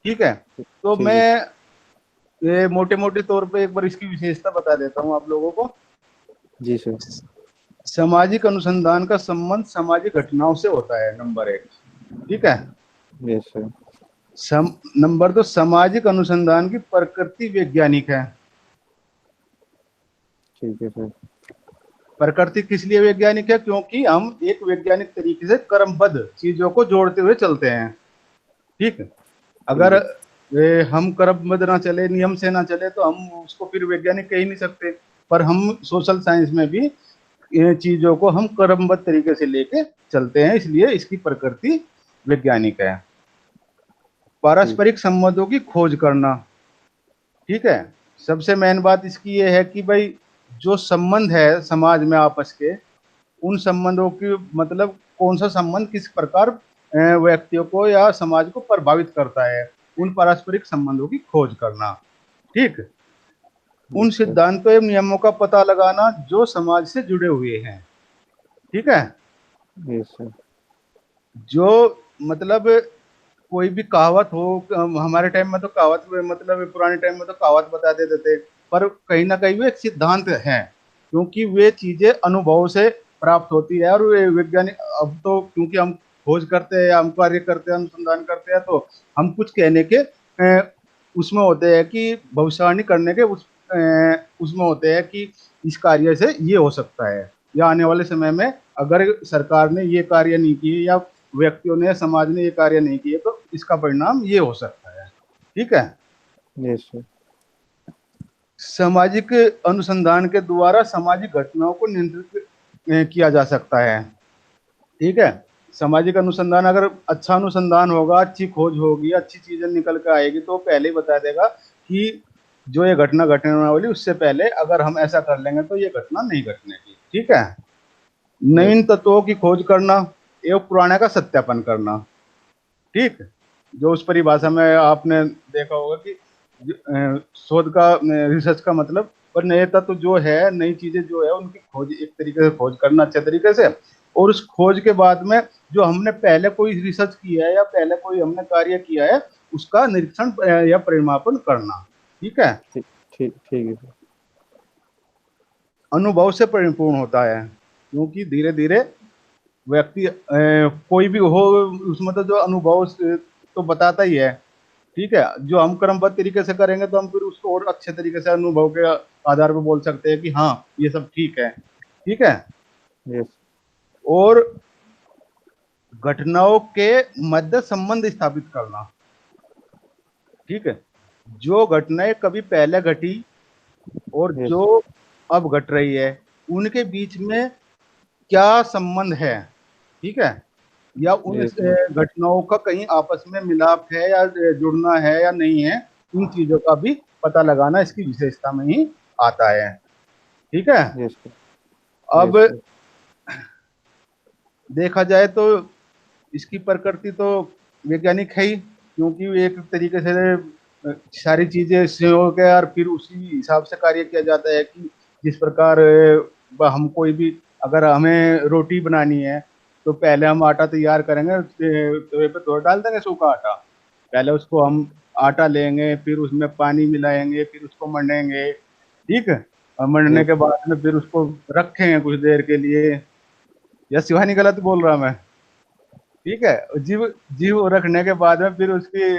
ठीक है। तो ठीक मैं है। ये मोटे मोटे तौर पे एक बार इसकी विशेषता बता देता हूँ आप लोगों को। जी सर। सामाजिक अनुसंधान का संबंध सामाजिक घटनाओं से होता है, नंबर 1, ठीक है। Yes sir. नंबर 2, सामाजिक अनुसंधान की प्रकृति वैज्ञानिक है। ठीक है सर। प्रकृति किस लिए वैज्ञानिक है? क्योंकि हम एक वैज्ञानिक तरीके से क्रमबद्ध चीजों को जोड़ते हुए चलते हैं, ठीक है। ठीक अगर है। हम क्रमबद्ध ना चले, नियम से ना चले, तो हम उसको फिर वैज्ञानिक कह ही नहीं सकते। पर हम सोशल साइंस में भी ये चीजों को हम क्रमबद्ध तरीके से लेके चलते हैं, इसलिए इसकी प्रकृति वैज्ञानिक है। ठीक। पारस्परिक संबंधों की खोज करना, ठीक है। सबसे मेन बात इसकी ये है कि भाई जो संबंध है समाज में आपस के, उन संबंधों की मतलब कौन सा संबंध किस प्रकार व्यक्तियों को या समाज को प्रभावित करता है, उन पारस्परिक संबंधों की खोज करना, ठीक। उन यस सर। सिद्धांतों एवं नियमों का पता लगाना जो समाज से जुड़े हुए हैं, ठीक है। Yes sir. जो मतलब कोई भी कहावत हो, हमारे टाइम में तो कहावत मतलब पुराने टाइम में तो कहावत बता देते थे, पर कहीं ना कहीं वो एक सिद्धांत है, क्योंकि वे चीजें अनुभव से प्राप्त होती है। और वे वैज्ञानिक, अब तो क्योंकि हम खोज करते हैं, हम कार्य करते हैं, अनुसंधान करते हैं, तो हम कुछ कहने के उसमें होते हैं कि भविष्यवाणी करने के उसमें होते हैं कि इस कार्य से ये हो सकता है, या आने वाले समय में अगर सरकार ने ये कार्य नहीं किए, या व्यक्तियों ने, समाज ने ये कार्य नहीं किए, तो इसका परिणाम ये हो सकता है, ठीक है। Yes sir. सामाजिक अनुसंधान के द्वारा सामाजिक घटनाओं को नियंत्रित किया जा सकता है, ठीक है। सामाजिक अनुसंधान अगर अच्छा अनुसंधान होगा, अच्छी खोज होगी, अच्छी चीजें निकल कर आएगी, तो पहले ही बता देगा कि जो ये घटना घटने वाली उससे पहले अगर हम ऐसा कर लेंगे तो ये घटना नहीं घटने की। ठीक है। नवीन तत्वों की खोज करना एवं पुराने का सत्यापन करना। ठीक। जो उस परिभाषा में आपने देखा होगा कि शोध का रिसर्च का मतलब पर नए तत्व जो है, नई चीजें जो है उनकी खोज, एक तरीके से खोज करना अच्छे तरीके से, और उस खोज के बाद में जो हमने पहले कोई रिसर्च किया है या पहले कोई हमने कार्य किया है उसका निरीक्षण या परिमापन करना। ठीक है। ठीक ठीक ठीक है सर। अनुभव से परिपूर्ण होता है, क्योंकि धीरे धीरे व्यक्ति कोई भी हो उसमें तो जो अनुभव तो बताता ही है। ठीक है। जो हम क्रमबद्ध तरीके से करेंगे तो हम फिर उसको और अच्छे तरीके से अनुभव के आधार पर बोल सकते हैं कि हाँ ये सब ठीक है। ठीक है। यस। और घटनाओं के मध्य संबंध स्थापित करना। ठीक है। जो घटनाएं कभी पहले घटी और यस। जो अब घट रही है उनके बीच में क्या संबंध है। ठीक है। या उन यस। घटनाओं का कहीं आपस में मिलाप है या जुड़ना है या नहीं है, इन चीजों का भी पता लगाना इसकी विशेषता में ही आता है। ठीक है। Yes sir. अब यस सर। देखा जाए तो इसकी प्रकृति तो वैज्ञानिक है ही, क्योंकि एक तरीके से सारी चीजें संयोग है और फिर उसी हिसाब से कार्य किया जाता है कि जिस प्रकार हम कोई भी, अगर हमें रोटी बनानी है तो पहले हम आटा तैयार करेंगे, तवे पे थोड़ा डाल देंगे सूखा आटा, पहले उसको हम आटा लेंगे, फिर उसमें पानी मिलाएंगे, फिर उसको मढ़ेंगे। ठीक है। और मढ़ने यस के बाद में फिर उसको रखेंगे कुछ देर के लिए। या शिवानी गलत बोल रहा मैं? ठीक है। जीव जीव रखने के बाद में फिर उसकी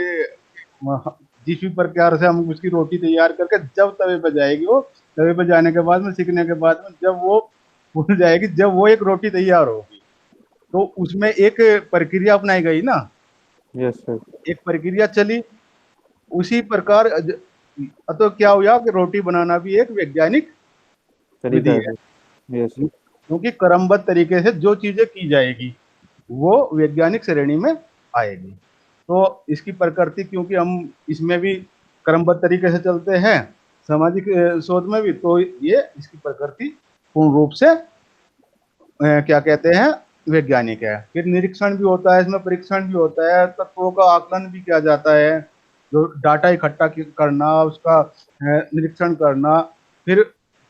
जिस भी प्रकार से हम उसकी रोटी तैयार करके जब तवे पे जाएगी, वो तवे पे जाने के बाद में सीखने के बाद में जब वो फूल जाएगी, जब वो एक रोटी तैयार होगी, तो उसमें एक प्रक्रिया अपनाई गई ना, यस सर। एक प्रक्रिया चली। उसी प्रकार तो क्या हुआ कि रोटी बनाना भी एक वैज्ञानिक तरीका विधि है है, सर। यस। क्योंकि क्रमबद्ध तरीके से जो चीजें की जाएगी वो वैज्ञानिक श्रेणी में आएगी। तो इसकी प्रकृति, क्योंकि हम इसमें भी क्रमबद्ध तरीके से चलते हैं सामाजिक शोध में भी, तो ये इसकी प्रकृति पूर्ण रूप से क्या कहते हैं, वैज्ञानिक है। फिर निरीक्षण भी होता है, इसमें परीक्षण भी होता है, तत्वों का आकलन भी किया जाता है, जो डाटा इकट्ठा करना, उसका निरीक्षण करना। फिर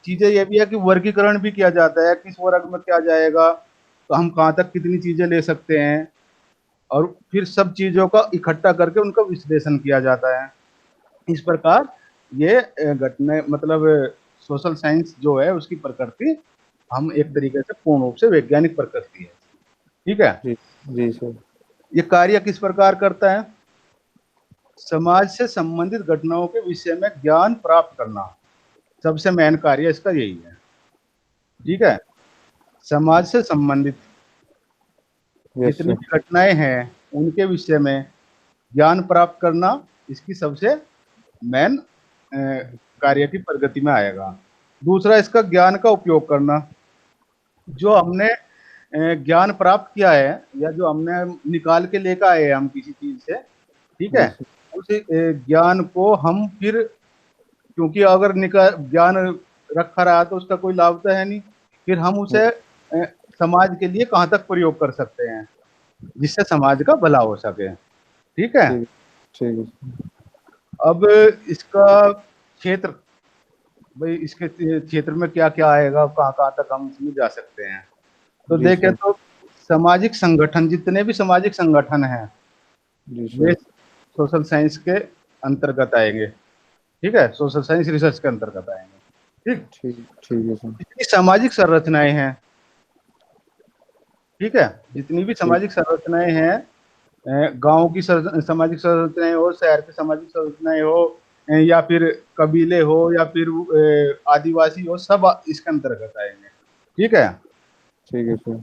चीजें ये भी है कि वर्गीकरण भी किया जाता है, किस वर्ग में क्या जाएगा, तो हम कहाँ तक कितनी चीजें ले सकते हैं, और फिर सब चीजों का इकट्ठा करके उनका विश्लेषण किया जाता है। इस प्रकार ये घटना मतलब सोशल साइंस जो है उसकी प्रकृति हम एक तरीके से पूर्ण रूप से वैज्ञानिक प्रकृति है। ठीक है। जी। जी सर। ये कार्य किस प्रकार करता है? समाज से संबंधित घटनाओं के विषय में ज्ञान प्राप्त करना सबसे मेन कार्य इसका यही है। ठीक है। समाज से संबंधित यस जितनी सर। भी घटनाएं हैं उनके विषय में ज्ञान प्राप्त करना इसकी सबसे मेन कार्य की प्रगति में आएगा। दूसरा, इसका ज्ञान का उपयोग करना। जो हमने ज्ञान प्राप्त किया है या जो हमने निकाल के लेकर आए हैं हम किसी चीज से, ठीक है, यस सर। उस ज्ञान को हम फिर, क्योंकि अगर निकाल ज्ञान रखा रहा तो उसका कोई लाभ तो है नहीं, फिर हम उसे समाज के लिए कहाँ तक प्रयोग कर सकते हैं जिससे समाज का भला हो सके। ठीक है। ठीक ठीक है। अब इसका क्षेत्र, भाई इसके क्षेत्र में क्या क्या आएगा, कहाँ कहाँ तक हम इसमें जा सकते हैं, तो जी देखें सर। तो सामाजिक संगठन, जितने भी सामाजिक संगठन हैं जी वे सर। सोशल साइंस के अंतर्गत आएंगे। ठीक है। सोशल साइंस रिसर्च के अंतर्गत आएंगे। ठीक। ठीक ठीक है सर। जितनी सामाजिक संरचनाएं हैं, ठीक है, जितनी भी ठीक। सामाजिक संरचनाएं हैं, गांव की सामाजिक संरचनाएं हो, शहर की सामाजिक संरचनाएं हो, या फिर कबीले हो, या फिर आदिवासी हो, सब इसके अंतर्गत आएंगे। ठीक है। ठीक है सर।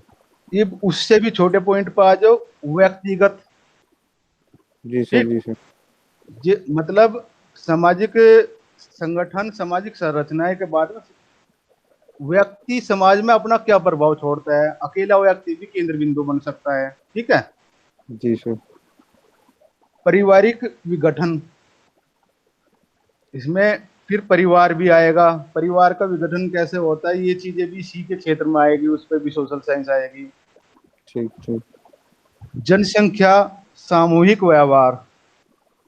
ये उससे भी छोटे पॉइंट पर आ जाओ, व्यक्तिगत। जी सर। ठीक। जी सर। मतलब सामाजिक संगठन, सामाजिक संरचनाएं के बाद में व्यक्ति समाज में अपना क्या प्रभाव छोड़ता है, अकेला व्यक्ति भी केंद्र बिंदु बन सकता है। ठीक है। जी सर। पारिवारिक विघटन, इसमें फिर परिवार भी आएगा। परिवार का विघटन कैसे होता है, ये चीजें भी इसी के क्षेत्र में आएगी, उस पर भी सोशल साइंस आएगी। ठीक ठीक। जनसंख्या, सामूहिक व्यवहार,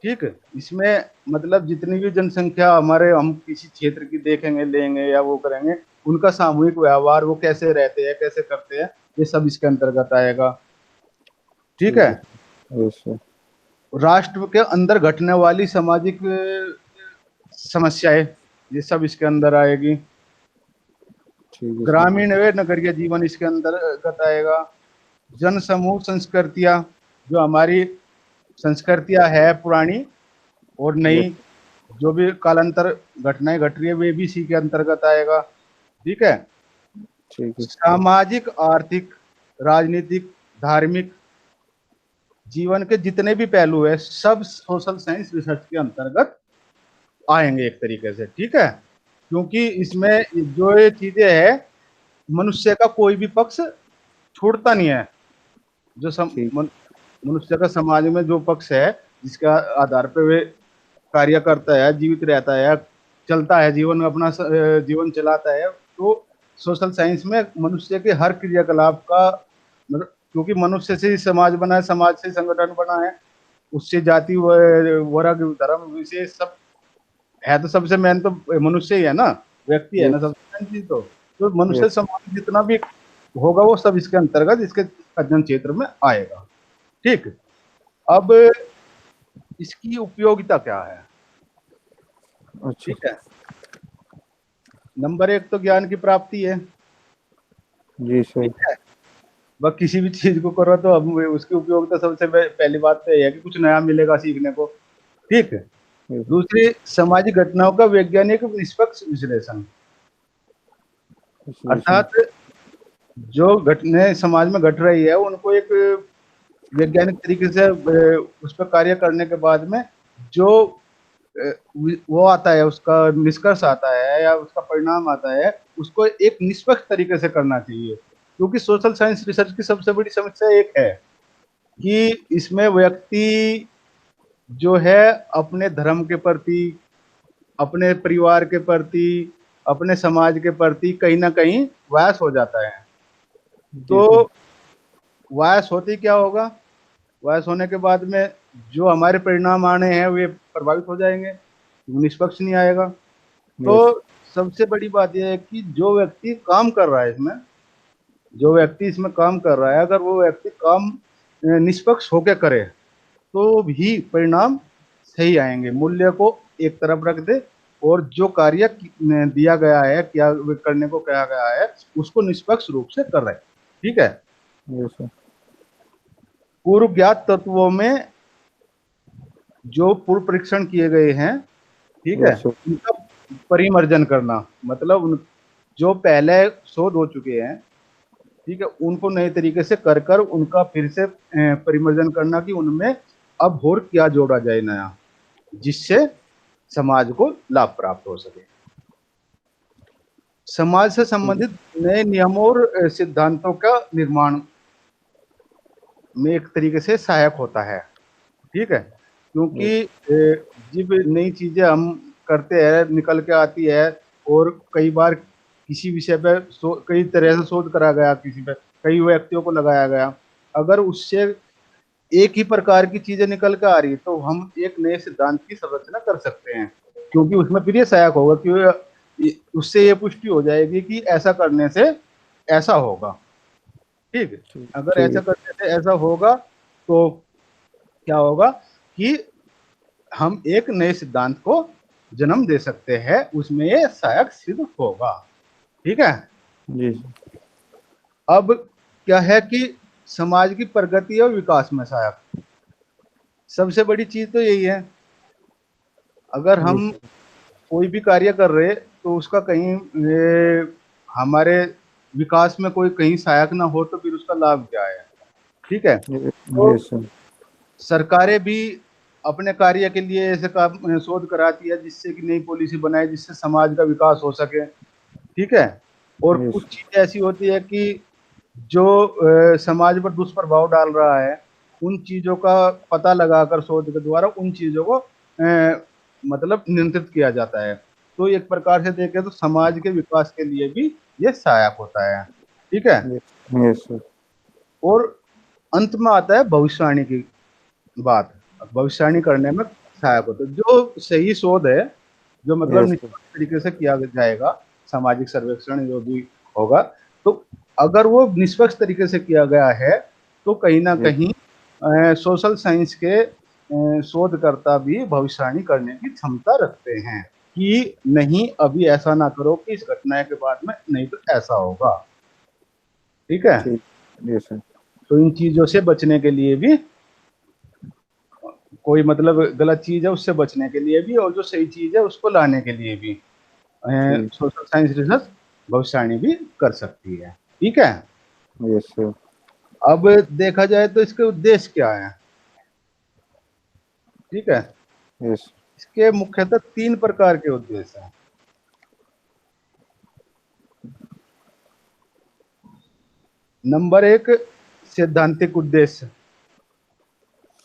ठीक है। इसमें मतलब जितनी भी जनसंख्या हमारे, हम किसी क्षेत्र की देखेंगे, लेंगे या वो करेंगे, उनका सामूहिक व्यवहार, वो कैसे रहते हैं, कैसे करते हैं, ये सब इसके अंतर्गत आएगा। ठीक है। Yes sir. राष्ट्र के अंदर घटने वाली सामाजिक समस्याएं, ये सब इसके अंदर आएगी। ठीक है सर। ग्रामीण व नगरीय जीवन इसके अंतर्गत आएगा। जन समूह संस्कृतियां, जो हमारी संस्कृतियां है पुरानी और नई, जो भी कालांतर घटनाएं घट रही है, वे भी इसी के अंतर्गत आएगा। ठीक है। ठीक है। सामाजिक, आर्थिक, राजनीतिक, धार्मिक जीवन के जितने भी पहलू है, सब सोशल साइंस रिसर्च के अंतर्गत आएंगे एक तरीके से। ठीक है। क्योंकि इसमें जो ये चीजें है, मनुष्य का कोई भी पक्ष छूटता नहीं है। जो ठीक। मनुष्य का समाज में जो पक्ष है, जिसका आधार पे वे कार्य करता है, जीवित रहता है, चलता है, जीवन में अपना जीवन चलाता है, तो सोशल साइंस में मनुष्य के हर क्रियाकलाप का मतलब, क्योंकि मनुष्य से ही समाज बना है, समाज से ही संगठन बना है, उससे जाति वर्ग धर्म विशेष सब है, तो सबसे मेन तो मनुष्य ही है ना, व्यक्ति है ना, सबसे मेन चीज तो मनुष्य समाज जितना भी होगा वो सब इसके अंतर्गत, इसके अध्ययन क्षेत्र में आएगा। ठीक। अब इसकी उपयोगिता क्या है? अच्छा। ठीक है। नंबर 1 तो ज्ञान की प्राप्ति है। जी सर। ठीक है। वह किसी भी चीज को करो तो अब उसकी उपयोगिता सबसे पहली बात तो यह है कि कुछ नया मिलेगा सीखने को। ठीक है। दूसरी, सामाजिक घटनाओं का वैज्ञानिक निष्पक्ष विश्लेषण, अर्थात जो घटनाएं समाज में घट रही है उनको एक वैज्ञानिक तरीके से उस पर कार्य करने के बाद में जो वो आता है, उसका निष्कर्ष आता है या उसका परिणाम आता है, उसको एक निष्पक्ष तरीके से करना चाहिए। क्योंकि सोशल साइंस रिसर्च की सबसे बड़ी समस्या एक है कि इसमें व्यक्ति जो है अपने धर्म के प्रति, अपने परिवार के प्रति, अपने समाज के प्रति कहीं ना कहीं वायस हो जाता है। तो वायस होती क्या होगा, वायस होने के बाद में जो हमारे परिणाम आने हैं वे प्रभावित हो जाएंगे, निष्पक्ष नहीं आएगा। तो सबसे बड़ी बात यह है कि जो व्यक्ति काम कर रहा है इसमें, जो व्यक्ति इसमें काम कर रहा है, अगर वो व्यक्ति काम निष्पक्ष होकर करे तो भी परिणाम सही आएंगे। मूल्य को एक तरफ रख दे और जो कार्य दिया गया है, क्या करने को कहा गया है, उसको निष्पक्ष रूप से कर रहे। ठीक है। पूर्व ज्ञात तत्वों में जो पूर्व परीक्षण किए गए हैं, ठीक है, उनका परिमार्जन करना, मतलब जो पहले शोध हो चुके हैं, ठीक है, उनको नए तरीके से कर कर उनका फिर से परिमार्जन करना कि उनमें अब और क्या जोड़ा जाए नया, जिससे समाज को लाभ प्राप्त हो सके। समाज से संबंधित नए नियमों और सिद्धांतों का निर्माण में एक तरीके से सहायक होता है। ठीक है। क्योंकि जब नई चीजें हम करते हैं, निकल के आती है, और कई बार किसी विषय पे कई तरह से शोध करा गया, किसी पे कई व्यक्तियों को लगाया गया, अगर उससे एक ही प्रकार की चीजें निकल के आ रही तो हम एक नए सिद्धांत की संरचना कर सकते हैं, क्योंकि उसमें फिर ये सहायक होगा कि उससे ये पुष्टि हो जाएगी कि ऐसा करने से ऐसा होगा। ठीक। अगर ऐसा करने से ऐसा होगा तो क्या होगा कि हम एक नए सिद्धांत को जन्म दे सकते हैं, उसमें ये सहायक सिद्ध होगा। ठीक है जी। अब क्या है कि समाज की प्रगति और विकास में सहायक, सबसे बड़ी चीज तो यही है। अगर हम कोई भी कार्य कर रहे तो उसका कहीं हमारे विकास में कोई कहीं सहायक ना हो तो फिर उसका लाभ क्या है। ठीक है। तो सरकारें भी अपने कार्य के लिए ऐसे काम शोध कराती है जिससे कि नई पॉलिसी बनाए, जिससे समाज का विकास हो सके। ठीक है। और कुछ चीजें ऐसी होती है कि जो समाज पर दुष्प्रभाव डाल रहा है, उन चीजों का पता लगाकर शोध के द्वारा उन चीजों को मतलब नियंत्रित किया जाता है। तो एक प्रकार से देखें तो समाज के विकास के लिए भी ये सहायक होता है। ठीक है। Yes sir. और अंत में आता है भविष्यवाणी की बात। भविष्यवाणी करने में सहायक होता है जो सही शोध है, जो मतलब यस सर। निष्पक्ष तरीके से किया जाएगा, सामाजिक सर्वेक्षण जो भी होगा, तो अगर वो निष्पक्ष तरीके से किया गया है तो कहीं ना कहीं सोशल साइंस के शोधकर्ता भी भविष्यवाणी करने की क्षमता रखते हैं कि नहीं अभी ऐसा ना करो कि इस घटना के बाद में नहीं तो ऐसा होगा। ठीक है। ठीक। Yes sir. तो इन चीजों से बचने के लिए भी, कोई मतलब गलत चीज है उससे बचने के लिए भी, और जो सही चीज है उसको लाने के लिए भी ठीक। सोशल साइंस रिसर्च भविष्यवाणी भी कर सकती है। ठीक है। Yes sir. अब देखा जाए तो इसके उद्देश्य क्या है। ठीक है। यस। इसके मुख्यतः 3 प्रकार के उद्देश्य हैं। नंबर 1, सैद्धांतिक उद्देश्य।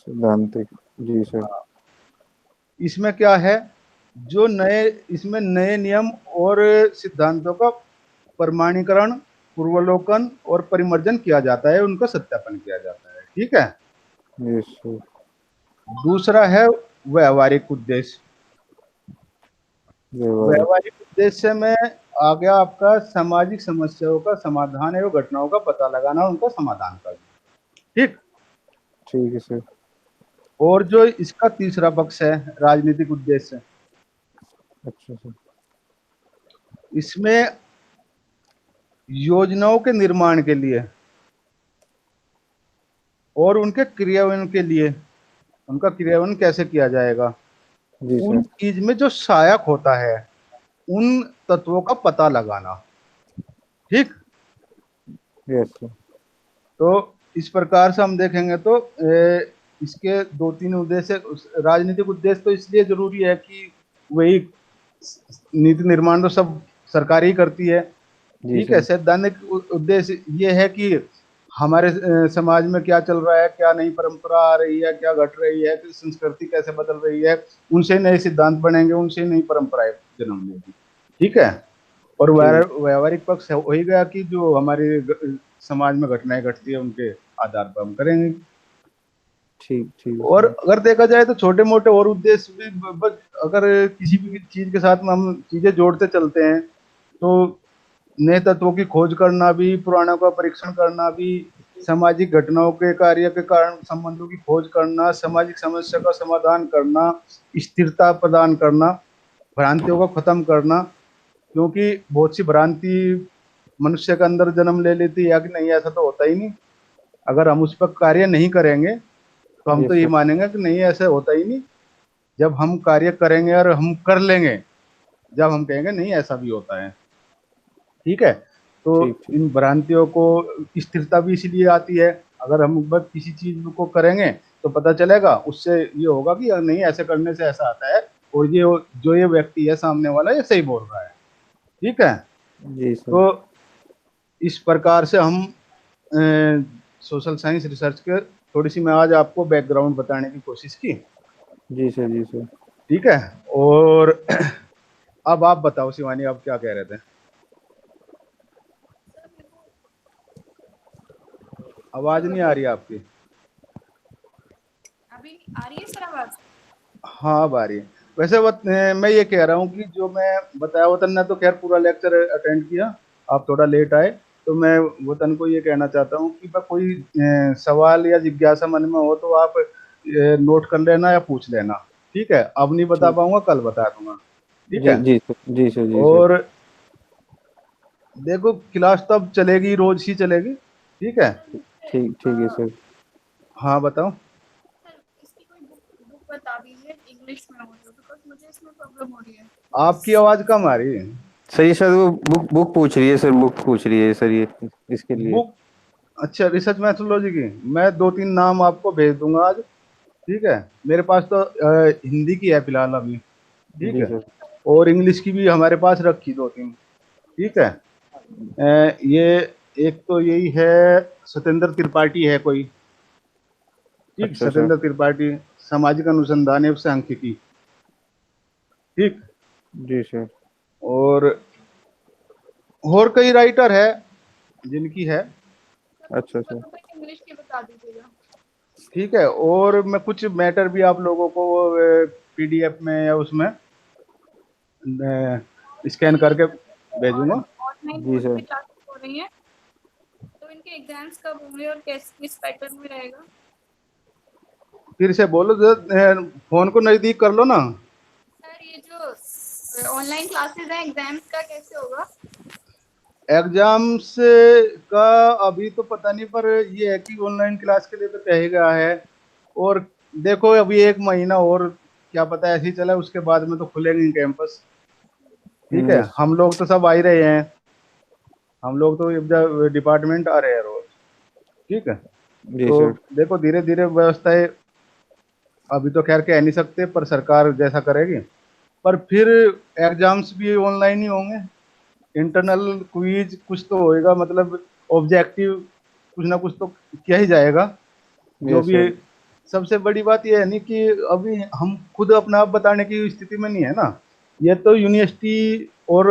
सिद्धांतिक। जी सर। इसमें क्या है, जो इसमें नए नियम और सिद्धांतों का प्रमाणीकरण, पूर्वावलोकन और परिमार्जन किया जाता है, उनका सत्यापन किया जाता है। ठीक है। Yes sir. दूसरा है व्यवहारिक उद्देश्य। व्यवहारिक। व्यवहारिक उद्देश्य में आ गया आपका सामाजिक समस्याओं का समाधान एवं घटनाओं का पता लगाना, उनका समाधान करना। ठीक। ठीक है सर। और जो इसका तीसरा पक्ष है राजनीतिक उद्देश्य, अच्छा सर। इसमें योजनाओं के निर्माण के लिए और उनके क्रियान्वयन के लिए, उनका क्रियान्वयन कैसे किया जाएगा, जी उन सर। चीज में जो सहायक होता है उन तत्वों का पता लगाना। ठीक। Yes sir. तो इस प्रकार से हम देखेंगे तो इसके 2-3 उद्देश्य। राजनीतिक उद्देश्य तो इसलिए जरूरी है कि वही नीति निर्माण तो सब सरकार ही करती है। जी ठीक है। सर। सैद्धांतिक उद्देश्य ये है कि हमारे समाज में क्या चल रहा है, क्या नई परंपरा आ रही है, क्या घट रही है, कि संस्कृति कैसे बदल रही है, उनसे नए सिद्धांत बनेंगे, उनसे नई परंपराएं जन्म लेगी। ठीक है। और ठीक। व्यवहारिक पक्ष है वही गया कि जो हमारे समाज में घटनाएं घटती है उनके आधार पर हम करेंगे। ठीक। ठीक है और सर। अगर देखा जाए तो छोटे मोटे और उद्देश्य भी बस, अगर किसी भी चीज के साथ में हम चीजें जोड़ते चलते हैं तो नए तत्वों की खोज करना भी, पुराणों का परीक्षण करना भी, सामाजिक घटनाओं के कार्य के कारण संबंधों की खोज करना, सामाजिक समस्या का समाधान करना, स्थिरता प्रदान करना, भ्रांतियों को खत्म करना। क्योंकि बहुत सी भ्रांति मनुष्य के अंदर जन्म ले लेती है कि नहीं ऐसा तो होता ही नहीं। अगर हम उस पर कार्य नहीं करेंगे तो हम तो यस ये सर। मानेंगे कि नहीं ऐसा होता ही नहीं। जब हम कार्य करेंगे और हम कर लेंगे, जब हम कहेंगे नहीं ऐसा भी होता है। ठीक है। तो ठीक। ठीक। इन भ्रांतियों को स्थिरता भी इसीलिए आती है। अगर हम बस किसी चीज को करेंगे तो पता चलेगा, उससे ये होगा कि नहीं ऐसे करने से ऐसा आता है, और ये जो ये व्यक्ति है सामने वाला ये सही बोल रहा है। ठीक है। जी सर। तो इस प्रकार से हम सोशल साइंस रिसर्च के थोड़ी सी मैं आज आपको बैकग्राउंड बताने की कोशिश की। जी सर। जी सर। ठीक है। और अब आप बताओ शिवानी, आप क्या कह रहे थे। आवाज नहीं आ रही आपकी। अभी आ रही है सर आवाज? हाँ अब आ रही है। वैसे मैं ये कह रहा हूँ कि जो मैं बताया, वतन ने तो खैर पूरा लेक्चर अटेंड किया, आप थोड़ा लेट आए, तो मैं वतन को ये कहना चाहता हूँ कि कोई सवाल या जिज्ञासा मन में हो तो आप नोट कर लेना या पूछ लेना। ठीक है। अब नहीं बता ठीक। पाऊंगा, कल बता दूंगा। ठीक जी है। जी सर। जी सर। जी सर। और देखो क्लास तो अब चलेगी, रोज ही चलेगी। ठीक है। ठीक। ठीक है सर। हाँ बताओ। सर इसकी कोई बुक बुक बता दीजिए इंग्लिश में हो तो, बिकॉज मुझे इसमें प्रॉब्लम हो रही है। आपकी आवाज कम आ रही है। सर ये सर वो बुक बुक पूछ रही है सर, बुक पूछ रही है सर ये इसके लिए। बुक, अच्छा रिसर्च मैथोलॉजी की मैं 2-3 नाम आपको भेज दूंगा आज। ठीक है। मेरे पास तो हिंदी की है फिलहाल अभी। ठीक जी है। सर। और इंग्लिश की भी हमारे पास रखी 2-3। ठीक है। ये एक तो यही है, सत्येंद्र त्रिपाठी है कोई। ठीक, अच्छा सर। सत्येंद्र त्रिपाठी, सामाजिक अनुसंधान एवं सांख्यिकी। ठीक। जी सर। और कई राइटर है जिनकी है। अच्छा अच्छा। इंग्लिश की बता दीजिएगा। ठीक है, और मैं कुछ मैटर भी आप लोगों को पीडीएफ में या उसमें स्कैन करके भेजूंगा। ऑनलाइन जी बोर्ड सर। की क्लासेस हो रही हैं, तो इनके एग्जाम्स कब होंगे और किस पैटर्न में रहेगा? फिर से बोलो, फोन को नजदीक कर लो ना। सर ये जो ऑनलाइन क्लासेस हैं, एग्जाम्स का कैसे होगा? एग्जाम्स का अभी तो पता नहीं, पर ये है कि ऑनलाइन क्लास के लिए तो कह गया है। और देखो अभी 1 महीना और, क्या पता ऐसे ही चला, उसके बाद में तो खुलेंगे कैंपस। ठीक है, यस। हम लोग तो सब आ ही रहे हैं, हम लोग तो डिपार्टमेंट आ रहे हैं रोज। ठीक है, जी तो सर। देखो धीरे धीरे व्यवस्थाएं अभी तो खैर कह नहीं सकते, पर सरकार जैसा करेगी। पर फिर एग्जाम्स भी ऑनलाइन ही होंगे, इंटरनल क्विज कुछ तो होएगा, मतलब ऑब्जेक्टिव कुछ ना कुछ तो किया ही जाएगा। जो यस भी है, सर। सबसे बड़ी बात यह है नहीं कि अभी हम खुद अपना आप बताने की स्थिति में नहीं है ना। ये तो यूनिवर्सिटी और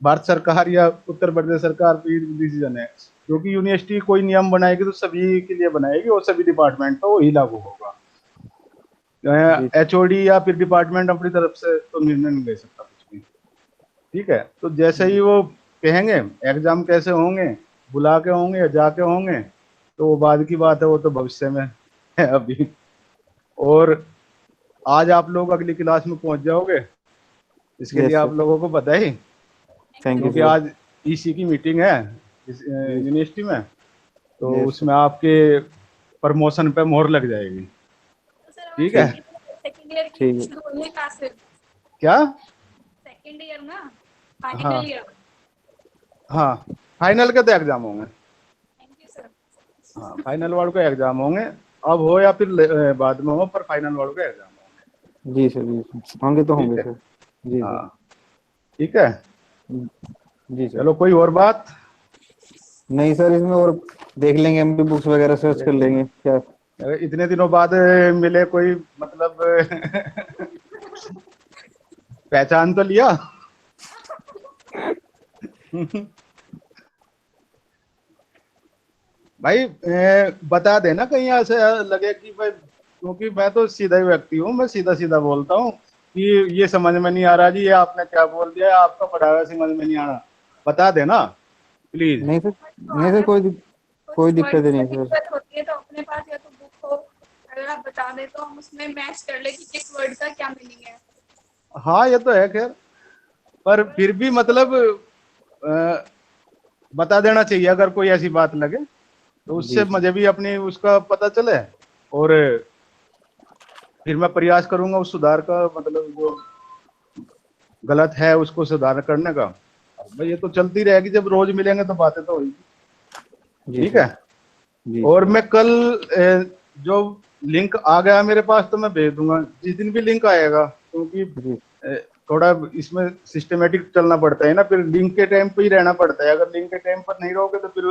भारत सरकार या उत्तर प्रदेश सरकार की डिसीजन है, क्योंकि यूनिवर्सिटी कोई नियम बनाएगी तो सभी के लिए बनाएगी और सभी डिपार्टमेंट तो वही लागू होगा। जी एचओडी या फिर डिपार्टमेंट अपनी तरफ से तो निर्णय नहीं ले सकता कुछ भी। ठीक है, तो जैसे ही वो कहेंगे एग्जाम कैसे होंगे, बुला के होंगे या जाके होंगे, तो वो बाद की बात है, वो तो भविष्य में है अभी। और आज आप लोग अगली क्लास में पहुंच जाओगे, इसके लिए यस आप सर। लोगों को बधाई, थैंक यू क्योंकि सर। आज ईसी की मीटिंग है इस जी यूनिवर्सिटी में, तो यस सर। उसमें आपके प्रमोशन पे मोहर लग जाएगी। तो सर ठीक हमारी है। ठीक। सेकेंड ईयर की ठीक है। शुरू हुई है क्लासेस? क्या? सेकेंड ईयर ना, हाँ फाइनल ईयर? हाँ, फाइनल के तो एग्जाम होंगे। Thank you sir. हाँ, फाइनल वालों के एग्जाम होंगे, अब हो या फिर बाद में हो, पर फाइनल वालों के एग्जाम होंगे। जी सर। जी सर, होंगे तो ठीक होंगे है। सर। जी सर। हाँ ठीक है, जी सर। चलो कोई और बात? नहीं सर, इसमें और देख लेंगे, हम भी बुक्स वगैरह सर्च कर लेंगे क्या। अगर इतने दिनों बाद मिले कोई, मतलब पहचान तो लिया। भाई बता देना कहीं ऐसे लगे कि भाई, क्योंकि मैं तो सीधा ही व्यक्ति हूँ, मैं सीधा सीधा बोलता हूँ कि ये समझ में नहीं आ रहा जी, ये आपने क्या बोल दिया, आपका पढ़ा हुआ समझ में नहीं आ रहा, बता देना प्लीज। नहीं सर। तो नहीं आगे सर, कुछ कोई दिक्कत वर्ड्स नहीं में है सर। दिक्कत होती है तो अपने पास या तो बुक हो, अगर आप बता दें तो हम उसमें मैच कर ले कि किस वर्ड का क्या मीनिंग है। हाँ ये तो है खैर, पर फिर भी मतलब अ, बता देना चाहिए अगर कोई ऐसी बात लगे, तो जी उससे सर। मुझे भी अपनी उसका पता चले, और फिर मैं प्रयास करूंगा उस सुधार का, मतलब जो गलत है उसको सुधार करने का। भाई ये तो चलती रहेगी, जब रोज मिलेंगे तो बातें तो होगी। जी ठीक सर। है, जी और सर। मैं कल जो लिंक आ गया मेरे पास तो मैं भेज दूंगा जिस दिन भी लिंक आएगा, क्योंकि जी थोड़ा इसमें सिस्टमेटिक चलना पड़ता है ना, फिर लिंक के टाइम पे ही रहना पड़ता है, अगर लिंक के टाइम पर नहीं रहोगे तो फिर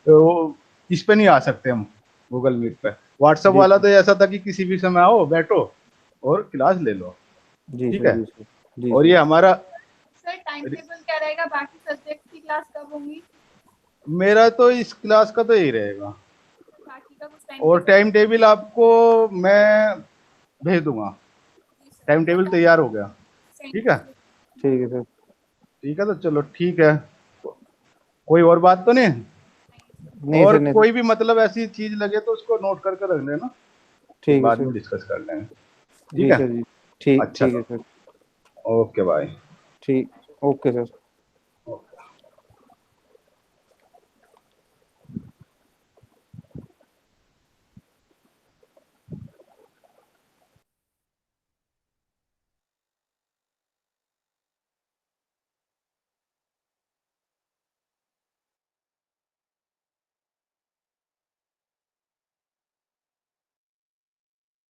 वो इस पे नहीं आ सकते हम, गूगल मीट पे। व्हाट्सएप जी वाला सर। तो ऐसा था कि किसी भी समय आओ बैठो और क्लास ले लो। जी ठीक सर। है, जी सर। जी और सर। ये हमारा, सर टाइम टेबल क्या रहेगा, बाकी सब्जेक्ट की क्लास कब होंगी? मेरा तो इस क्लास का तो यही रहेगा, सर बाकी का कुछ टाइम और टेबल? टाइम टेबल आपको मैं भेज दूंगा, जी टाइम टेबल सर, तैयार हो गया। सेंड ठीक है। कीजिए। ठीक है सर। ठीक है, तो चलो ठीक है, कोई और बात तो नहीं? नहीं और सर, नहीं सर। कोई भी मतलब ऐसी चीज लगे तो उसको नोट करके रख लेना, फिर ठीक है बाद सर। में डिस्कस कर लेंगे। ठीक जी है। सर। जी ठीक अच्छा, ठीक है सर। Okay bye. ठीक। Okay sir.